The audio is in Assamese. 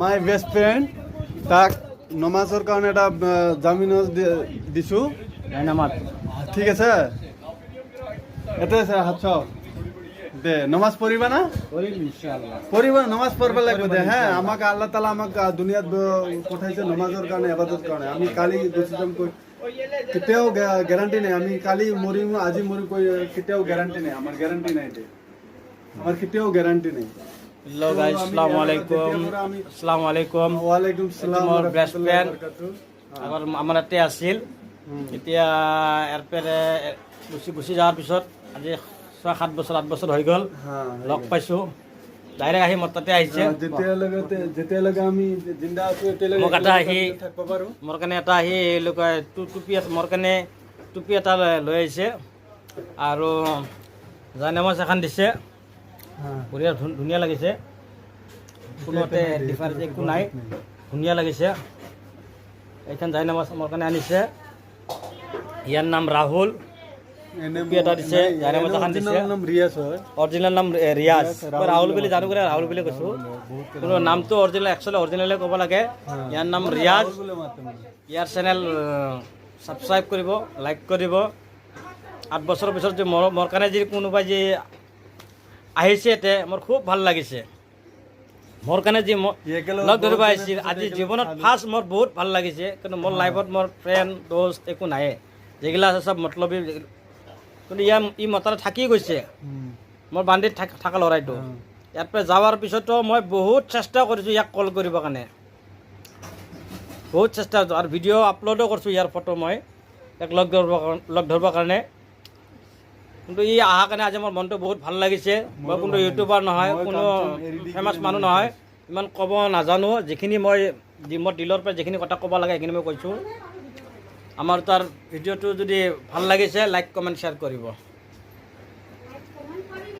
মাই বেষ্ট ফ্ৰেণ্ড তাক নমাজৰ কাৰণে এটা জামিন দিছোঁ ঠিক আছে এতে আছে হাত দে নমাজ পঢ়িবা না পঢ়িবা নমাজ পঢ়বা লাগবে দে হ্যাঁ আমাক আল্লাহ তাআলা আমাক দুনিয়াত পঠাইছে নমাজৰ কাৰণে ইবাদতৰ কাৰণে আমি কালি ডিসিশন কেতিয়াও গ্যাৰান্টি নাই আমি কালি মৰিম আজি মৰিম কেতিয়াও গ্যাৰান্টি নাই আমাৰ গ্যাৰান্টি নাই দে আমাৰ কেতিয়াও গ্যাৰান্টি নাই हेलो गाइस अस्सलाम वालेकुम ওয়ালাইকুম সালাম মোৰ বেষ্ট ফ্ৰেণ্ড আগৰ আমাৰ ইয়াতে আছিল এতিয়া ইয়াৰ পৰা গুচি যোৱাৰ পিছত আজি 6-7 বছৰ 8 বছৰ হৈ গ'ল লগ পাইছোঁ ডাইৰেক্ট আহি মোৰ তাতে আহিছে যেতিয়ালৈকে আমি জিন্দা আছোঁ মোক এটা আহি থাকিব পাৰোঁ মোৰ কাৰণে এটা আহি টুপি মোৰ কাৰণে টুপি এটা লৈ আহিছে আৰু জানামাজ এখন দিছে বঢ়িয়া ধুনীয়া লাগিছে কোনোতে ডিফাৰেঞ্চ একো নাই ধুনীয়া লাগিছে এইখন জাইনামাজ মোৰ কাৰণে আনিছে ইয়াৰ নাম ৰাহুল টুপি এটা দিছে জাইনামাজ এখন দিছে অৰিজিনেল নাম ৰিয়াজ মই ৰাহুল বুলি জানো কৰি ৰাহুল বুলি কৈছোঁ কিন্তু নামটো অৰিজিনেলে ক'ব লাগে ইয়াৰ নাম ৰিয়াজ ইয়াৰ চেনেল ছাবস্ক্ৰাইব কৰিব লাইক কৰিব 8 বছৰৰ পিছত যে মোৰ কাৰণে যদি কোনোবাই যে আহিছে এতে মোৰ খুব ভাল লাগিছে মোৰ কাৰণে যে লগ ধৰিব আহিছিল আজি জীৱনত ফাৰ্ষ্ট মোৰ বহুত ভাল লাগিছে কিন্তু মোৰ লাইফত মোৰ ফ্ৰেণ্ড দোস্ত একো নাই যেগিলা আছে চব মতলবী কিন্তু ই মতাৰে থাকি গৈছে মোৰ বান্দিত থকা ল'ৰাইটো ইয়াৰ পৰা যাৱাৰ পিছতো মই বহুত চেষ্টা কৰিছোঁ ইয়াক কল কৰিবৰ কাৰণে বহুত চেষ্টা আৰু ভিডিঅ' আপলোডো কৰিছোঁ ইয়াৰ ফটো মই ইয়াক লগ ধৰিবৰ কাৰণে কিন্তু ই অহাৰ কাৰণে আজি মোৰ মনটো বহুত ভাল লাগিছে মই কোনো ইউটিউবাৰ নহয় কোনো ফেমাছ মানুহ নহয় ইমান ক'ব নাজানো যিখিনি মোৰ দিলৰ পৰা যিখিনি কথা ক'ব লাগে সেইখিনি মই কৈছোঁ আমাৰ তাৰ ভিডিঅ'টো যদি ভাল লাগিছে লাইক কমেণ্ট শ্বেয়াৰ কৰিব